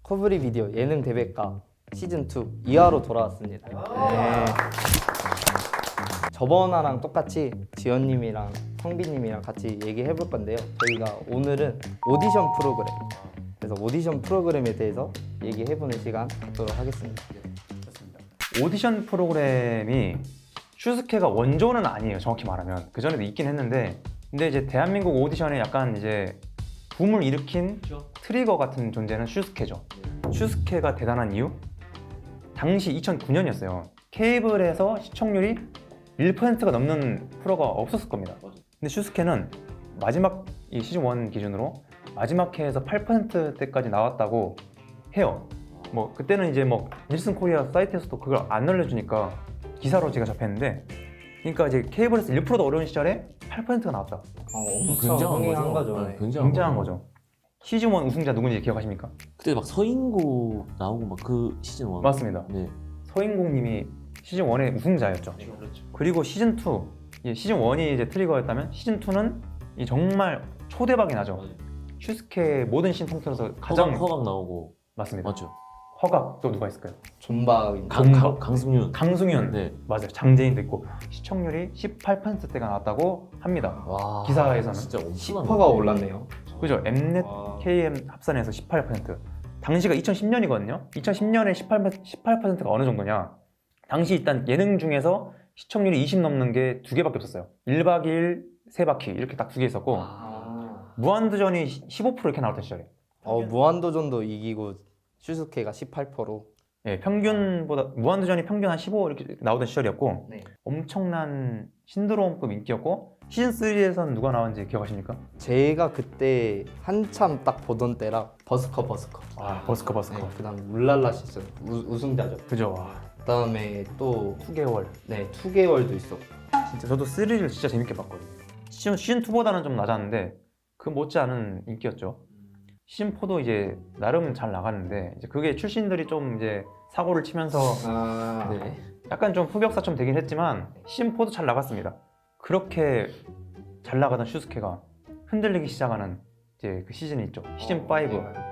커브리 비디오 예능 대백과 시즌2 2화로 돌아왔습니다. 네. 저번 화랑 똑같이 지연님이랑 성빈님이랑 같이 얘기해 볼 건데요. 저희가 오늘은 오디션 프로그램, 그래서 오디션 프로그램에 대해서 얘기해보는 시간 갖도록 하겠습니다. 오디션 프로그램이 슈스케가 원조는 아니에요. 정확히 말하면 그 전에도 있긴 했는데, 근데 이제 대한민국 오디션에 약간 이제 붐을 일으킨 트리거 같은 존재는 슈스케죠. 슈스케가 대단한 이유? 당시 2009년이었어요. 케이블에서 시청률이 1%가 넘는 프로가 없었을 겁니다. 근데 슈스케는 마지막 이 시즌 1 기준으로 마지막 회에서 8%대까지 나왔다고 해요. 뭐 그때는 이제 뭐 닐슨 코리아 사이트에서도 그걸 안 알려주니까 기사로 제가 접했는데, 그러니까 이제 케이블에서 1%도 어려운 시절에 8%가 나왔다. 엄청 흥행한 거죠. 네. 굉장한 거죠. 시즌 1 우승자 누군지 기억하십니까? 그때 막 서인국 나오고 막 그 시즌 1 맞습니다. 네. 서인국님이 시즌 1의 우승자였죠. 그리고 시즌 2, 시즌 1이 이제 트리거였다면 시즌 2는 정말 초대박이 나죠. 슈스케 모든 씬 통틀어서 가장 허각 나오고 맞습니다. 맞죠? 허각 또 누가 있을까요? 존박. 강승윤 강승윤. 네. 맞아요. 장재인도 있고 시청률이 18%대가 나왔다고 합니다. 와 기사에서는. 진짜 엄청 10%가 올랐네요. 그죠? 엠넷 와. KM 합산해서 18%. 당시가 2010년이거든요. 2010년에 18%가 어느 정도냐? 당시 일단 예능 중에서 시청률이 20 넘는 게 두 개밖에 없었어요. 1박 2일, 3바퀴 이렇게 딱 두 개 있었고, 무한도전이 15% 이렇게 나왔던 시절에. 무한도전도 이기고 슈스케가 18%로. 예, 평균보다 무한도전이 평균 한 15 이렇게 나오던 시절이었고, 네. 엄청난 신드롬급 인기였고, 시즌 3에서는 누가 나왔는지 기억하십니까? 제가 그때 한참 딱 보던 때라 버스커. 아, 버스커. 네, 그다음 울랄라 시즌 우승자죠. 그죠? 와, 그다음에 또 2개월. 네, 2개월도 있었고. 진짜 저도 3를 진짜 재밌게 봤거든요. 시즌 2보다는 좀 낮았는데 그 못지않은 인기였죠. 시즌 4도 이제 나름 잘 나갔는데, 이제 그게 출신들이 좀 이제 사고를 치면서 네. 약간 좀 흑역사처럼 되긴 했지만 시즌 4도 잘 나갔습니다. 그렇게 잘 나가던 슈스케가 흔들리기 시작하는 이제 그 시즌이 있죠. 시즌 5.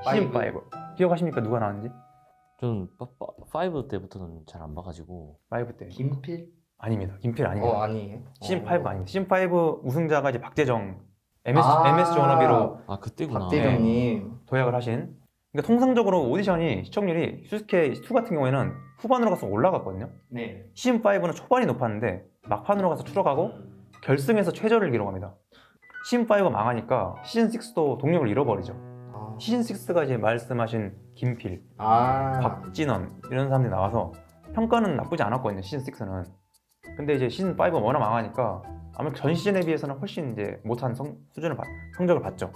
시즌 5. 기억하십니까? 누가 나왔는지? 저는 5 때부터는 잘 안 봐가지고 5 때. 김필? 아닙니다. 김필 아닙니다. 아니에요. 시즌 5가 아닙니다. 시즌 5 우승자가 이제 박재정, MS 워너비로 아 그때구나. 박재정님. 도약을 하신. 그러니까 통상적으로 오디션이 시청률이 슈스케 2 같은 경우에는 후반으로 가서 올라갔거든요. 네. 시즌 5는 초반이 높았는데 막판으로 가서 추락하고 결승에서 최저를 기록합니다. 시즌 5가 망하니까 시즌 6도 동력을 잃어버리죠. 시즌 6가 이제 말씀하신 김필, 박진원 이런 사람들이 나와서 평가는 나쁘지 않았거든요. 시즌 6는. 근데 이제 시즌 5가 워낙 망하니까 아무래도 전 시즌에 비해서는 훨씬 이제 못한 성적을 봤죠.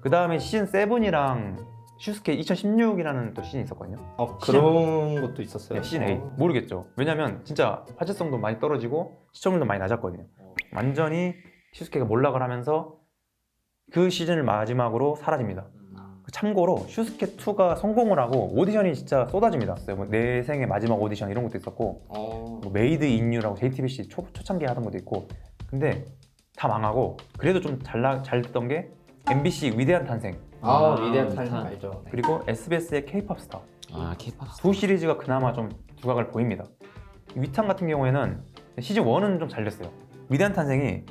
그 다음에 시즌 7이랑 슈스케 2016이라는 또 시즌이 있었거든요. 그런 것도 있었어요. 네, 시즌 8 모르겠죠. 왜냐면 진짜 화제성도 많이 떨어지고 시청률도 많이 낮았거든요. 완전히 슈스케가 몰락을 하면서 그 시즌을 마지막으로 사라집니다. 참고로 슈스케 2가 성공을 하고 오디션이 진짜 쏟아집니다. 뭐 내 생의 마지막 오디션 이런 것도 있었고, 뭐 메이드 인 유라고 JTBC 초창기에 하던 것도 있고. 근데 다 망하고, 그래도 좀 잘 됐던 게 MBC 위대한 탄생, 위대한 탄생 알죠. 네. 그리고 SBS의 K-POP 스타. K-pop 두 시리즈가 그나마 좀 두각을 보입니다. 위탄 같은 경우에는 시즌 1은 좀 잘 됐어요. 위대한 탄생이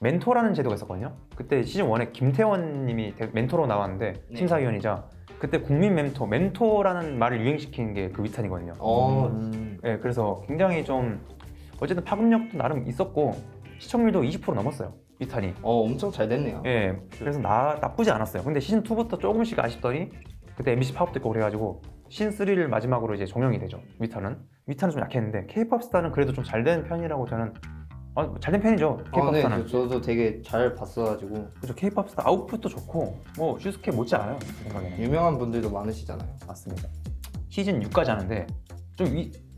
멘토라는 제도가 있었거든요. 그때 시즌 1에 김태원 님이 멘토로 나왔는데, 네. 심사위원이자 그때 국민 멘토라는 말을 유행시킨 게 그 위탄이거든요. 네, 그래서 굉장히 좀 어쨌든 파급력도 나름 있었고 시청률도 20% 넘었어요. 위탄이. 엄청 잘 됐네요. 예, 그래서 나쁘지 않았어요. 근데 시즌 2부터 조금씩 아쉽더니 그때 MBC 파업도 있고 그래가지고 시즌 3를 마지막으로 이제 종영이 되죠. 위탄은 좀 약했는데 K-pop 스타는 그래도 좀 잘 된 편이라고 저는 잘 된 편이죠. K-pop 스타는. 저도 되게 잘 봤어가지고. 그죠. K-pop 스타 아웃풋도 좋고 뭐 슈스케 못지 않아요. 제 생각에는. 유명한 분들도 많으시잖아요. 맞습니다. 시즌 6까지 하는데 좀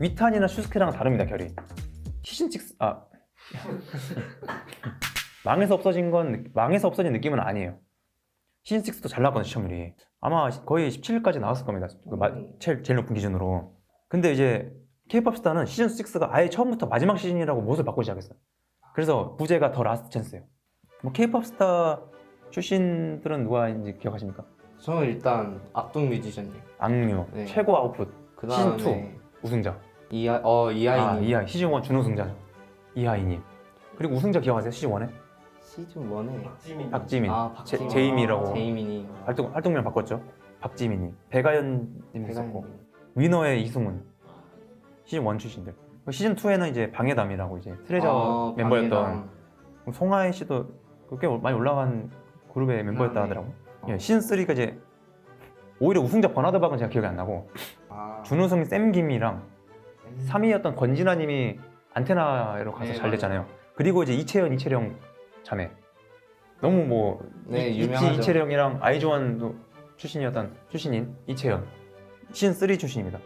위탄이나 슈스케랑 다릅니다. 결이. 시즌 6 망해서 없어진 느낌은 아니에요. 시즌 6도 잘 나왔거든요. 시청률이 아마 거의 17일까지 나왔을 겁니다. 제일 높은 기준으로. 근데 이제 K-pop 스타는 시즌 6가 아예 처음부터 마지막 시즌이라고 못을 바꾸기 시작했어요. 그래서 부제가 더 라스트 찬스예요. 뭐 K-pop 스타 출신들은 누가인지 기억하십니까? 저는 일단 악동 뮤지션님. 악뮤 네. 최고 아웃풋 그 시즌 다음에 2 우승자. 이하이님. 이하이 시즌 1 준우승자 이하이님. 그리고 우승자 기억하세요? 시즌 1에 시즌 1에 박지민, 박지민. 제이미라고 제이민이. 활동명 바꿨죠. 박지민님, 배가연님 있었고 배가연님. 위너의 이승훈 시즌 1 출신들. 시즌 2에는 이제 방해담이라고 이제 트레저 멤버였던 방해담. 송하이 씨도 꽤 많이 올라간 그룹의 멤버였다 네. 하더라고. 예, 시즌 3가 이제 오히려 우승자 버나드박은 제가 기억이 안 나고 준우승 샘김이랑 3위였던 권진아님이 안테나로 가서 네, 잘 맞아요. 됐잖아요. 그리고 이제 이채영 자매 너무 뭐 네, 유명하죠. 이채령이랑 아이즈원도 출신인 이채연 시즌 3 출신입니다.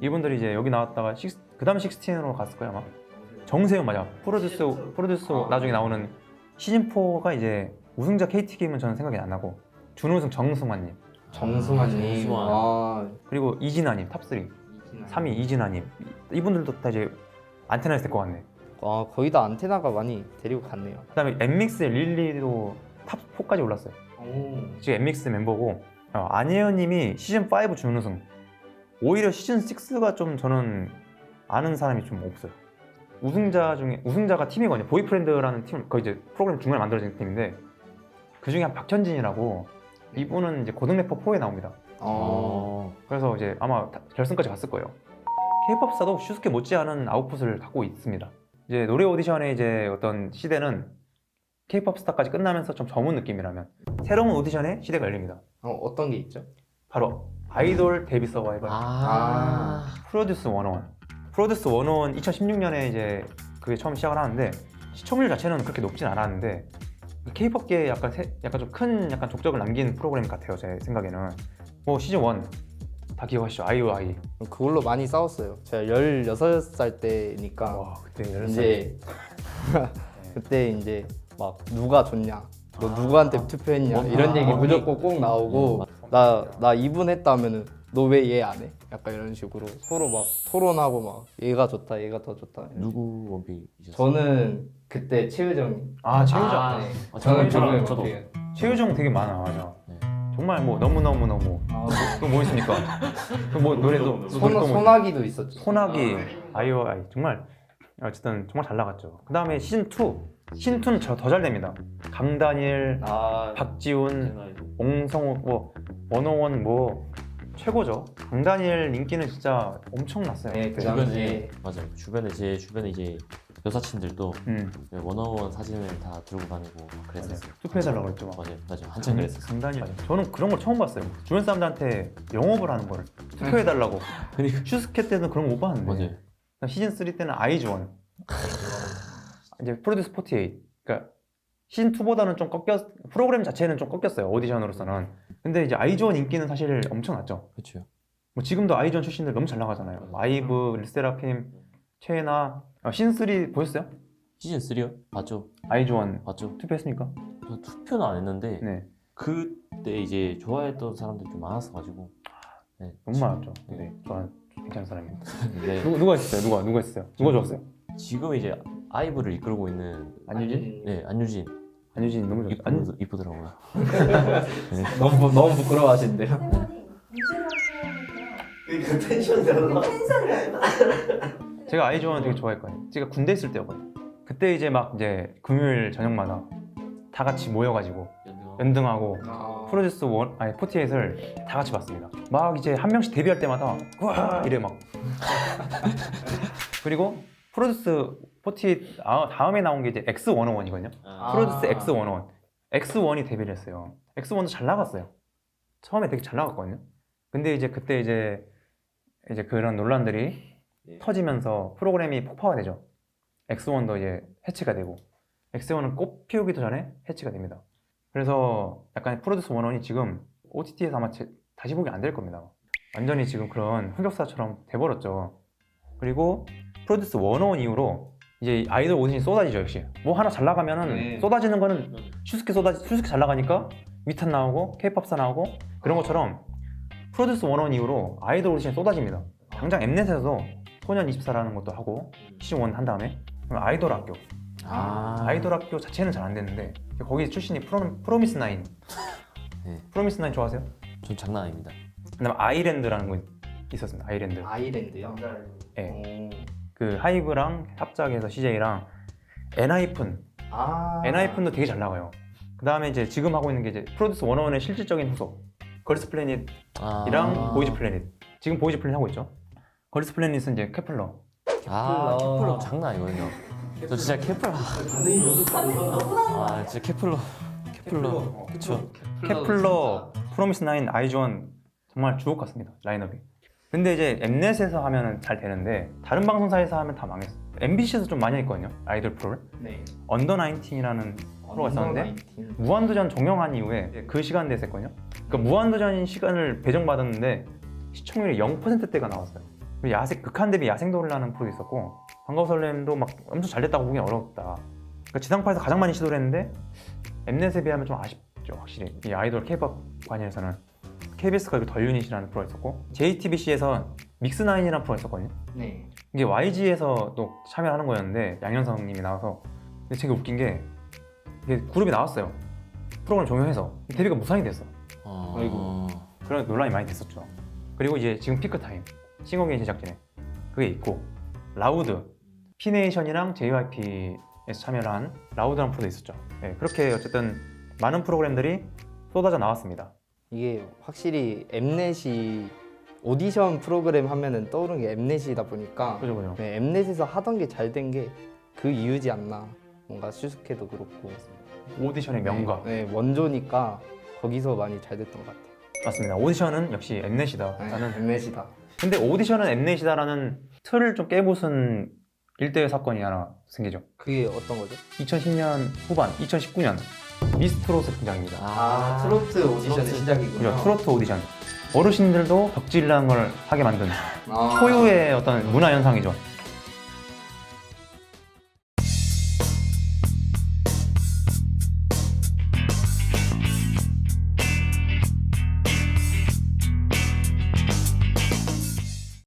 이분들이 이제 여기 나왔다가 그 다음 16으로 갔을 거야 아마. 정세윤 맞아. 프로듀스 나중에 나오는 시즌 4가 이제 우승자 KT 게임은 저는 생각이 안 나고 준우승 정승환님 정승환님. 정승환. 그리고 이진아님 탑3 3위 이진아님 이분들도 다 이제 안테나에서 될 것 같네. 거의 다 안테나가 많이 데리고 갔네요. 그다음에 엠믹스의 릴리도 탑 4까지 올랐어요. 지금 엠믹스 멤버고 안예은님이 시즌 5 준우승. 오히려 시즌 6가 좀 저는 아는 사람이 좀 없어요. 우승자가 팀이거든요. 보이프렌드라는 팀, 그 이제 프로그램 중간에 만들어진 팀인데 그 중에 한 박현진이라고 이분은 이제 고등 래퍼 4에 나옵니다. 그래서 이제 아마 결승까지 갔을 거예요. K-팝스타도 슈스케 못지않은 아웃풋을 갖고 있습니다. 이제 노래 오디션의 이제 어떤 시대는 K-팝스타까지 끝나면서 좀 저문 느낌이라면 새로운 오디션의 시대가 열립니다. 어떤 게 있죠? 바로 아이돌 데뷔 서바이벌 프로듀스 101. 프로듀스 101 2016년에 이제 그게 처음 시작을 하는데 시청률 자체는 그렇게 높진 않았는데 K-팝계에 약간 좀 큰 약간 족적을 남긴 프로그램 같아요. 제 생각에는. 뭐 시즌 1 다 기억하시죠? 아이오아이. 그걸로 많이 싸웠어요. 제가 16살 때니까 와 그때 10살. 이제 그때 이제 막 누가 좋냐, 너 누구한테 투표했냐 이런 얘기 무조건 꼭 나오고 나 이분했다면은 너 왜 얘 안 해? 약간 이런 식으로 서로 막 토론하고 막 얘가 좋다, 얘가 더 좋다. 누구 원픽이셨어요? 저는 그때 최유정. 최유정. 저는 지금 저도. 최유정 되게 많아 맞아. 네. 정말 뭐 너무 또 뭐 있습니까? 또 뭐 노래도 소나기도 있었죠. 소나기 아이오아이 정말 어쨌든 정말 잘 나갔죠. 그 다음에 시즌 2는 더 잘 됩니다. 강다니엘, 박지훈, 옹성우, 뭐 원어원 뭐 최고죠. 강다니엘 인기는 진짜 엄청났어요. 네, 그 주변에 당시에 맞아요. 제 주변에 이제 여사친들도 음. 원어원 사진을 다 들고 다니고 막 그랬었어요. 투표해달라고 그랬죠. 막. 맞아요. 한참 그랬었어요. 강다니엘. 저는 그런 걸 처음 봤어요. 주변 사람들한테 영업을 하는 거를 투표해달라고. 그러니까 슈스케 때는 그런 거 못 봤는데. 맞아요. 시즌 3 때는 아이즈원. 이제 프로듀스 48. 그러니까 시즌 2보다는 좀 프로그램 자체는 좀 꺾였어요. 오디션으로서는. 근데 이제 아이즈원 인기는 사실 엄청났죠. 그렇죠. 뭐 지금도 아이즈원 출신들 너무 잘 나가잖아요. 아이브, 르세라핌, 최애나. 시즌 3 보셨어요? 시즌 3요? 봤죠. 아이즈원 봤죠. 투표했습니까? 저 투표는 안 했는데 네. 그때 이제 좋아했던 사람들이 좀 많았어가지고. 네. 너무 많았죠. 근데 저는 괜찮은 사람입니다. 네. 누가 했어요? 누가 했어요? 누가 좋았어요? 지금 이제 아이브를 이끌고 있는 안유진? 네, 안유진. 안유진 너무 좋았어요. 이쁘더라고요. 너무 부끄러워하신대요. 그러니까 텐션이 달라. 제가 아이즈원 되게 좋아했거든요. 제가 군대 있을 때였거든요. 그때 이제 막 이제 금요일 저녁마다 다 같이 모여가지고 연등하고 프로듀스 48을 다 같이 봤습니다. 막 이제 한 명씩 데뷔할 때마다 와 이래 막. 그리고 프로듀스 48 다음에 나온 게 이제 X101이거든요. 프로듀스 X101. X1이 데뷔를 했어요. X1도 잘 나갔어요. 처음에 되게 잘 나갔거든요. 근데 이제 그때 이제 그런 논란들이 터지면서 프로그램이 폭파가 되죠. X1도 이제 해체가 되고 X1은 꽃 피우기도 전에 해체가 됩니다. 그래서 약간 프로듀스 101이 지금 OTT에서 아마 다시 보기 안 될 겁니다. 완전히 지금 그런 흑역사처럼 돼버렸죠. 그리고 프로듀스 101 이후로 이제 아이돌 오디션이 쏟아지죠. 역시 뭐 하나 잘 나가면은 쏟아지는 거는 슈스케 잘 나가니까 위탄 나오고 케이팝사 나오고 그런 것처럼 프로듀스 101 이후로 아이돌 오디션이 쏟아집니다. 당장 엠넷에서도 소년 24라는 것도 하고 시즌 1 한 다음에 아이돌 학교 아이돌 학교 자체는 잘 안 됐는데 거기 출신이 프로미스 나인 네. 프로미스 나인 좋아하세요? 전 장난 아닙니다. 그다음에 아이랜드라는 거 있었습니다. 아이랜드. 아이랜드요? 네. 오. 그 하이브랑 합작해서 CJ랑 엔하이픈. 아. 엔하이픈도 되게 잘 나가요. 그다음에 이제 지금 하고 있는 게 이제 프로듀스 101의 실질적인 후속 걸스 플래닛이랑 보이즈 플래닛. 지금 보이즈 플래닛 하고 있죠. 걸스 플래닛은 이제 케플러. 케플러 장난 아니거든요. 저 진짜 케플러. 아 진짜 케플러. 그쵸. 케플러, 프로미스 나인, 아이즈원 정말 주옥 같습니다. 라인업이. 근데 이제 엠넷에서 하면은 잘 되는데 다른 방송사에서 하면 다 망했어. MBC에서 좀 많이 했거든요. 아이돌 프로를. 네. 언더 19이라는 프로가 있었는데 무한도전 종영한 이후에 그 시간대에 했거든요. 그러니까 무한도전 시간을 배정받았는데 시청률이 0%대가 나왔어요. 그리고 극한 대비 야생도를라는 프로도 있었고 반가워 설렘도 막 엄청 잘 됐다고 보기 어렵다. 그러니까 지상파에서 가장 많이 시도를 했는데 엠넷에 비하면 좀 아쉽죠. 확실히 이 아이돌 K-pop 관련해서는 KBS가 덜 유닛이라는 프로가 있었고 JTBC에서 믹스9이라는 프로가 있었거든요. 네. 이게 YG에서 또 참여하는 거였는데 양현성 님이 나와서 근데 되게 웃긴 게 이게 그룹이 나왔어요. 프로그램 종영해서 데뷔가 무산이 됐어. 아이고. 그런 논란이 많이 됐었죠. 그리고 이제 지금 피크타임 싱어게인 제작진에 그게 있고 라우드 피네이션이랑 JYP에서 참여를 한 라우드라는 프로도 있었죠. 네, 그렇게 어쨌든 많은 프로그램들이 쏟아져 나왔습니다. 이게 확실히 엠넷이 오디션 프로그램 하면은 떠오르는 게 엠넷이다 보니까 그죠. 네, 엠넷에서 하던 게 잘 된 게 그 이유지 않나. 뭔가 슈스케도 그렇고 오디션의 명가. 네, 원조니까 거기서 많이 잘 됐던 것 같아요. 맞습니다. 오디션은 역시 엠넷이다. 네, 나는 엠넷이다. 근데 오디션은 엠넷이다라는 틀을 좀 깨부순 일대의 사건이 하나 생기죠. 그게 어떤 거죠? 2010년 후반, 2019년 미스트롯의 등장입니다. 트로트 오디션의 시작이구나. 그죠? 트로트 오디션. 어르신들도 덕질이라는 걸 하게 만든 아. 초유의 어떤 문화 현상이죠.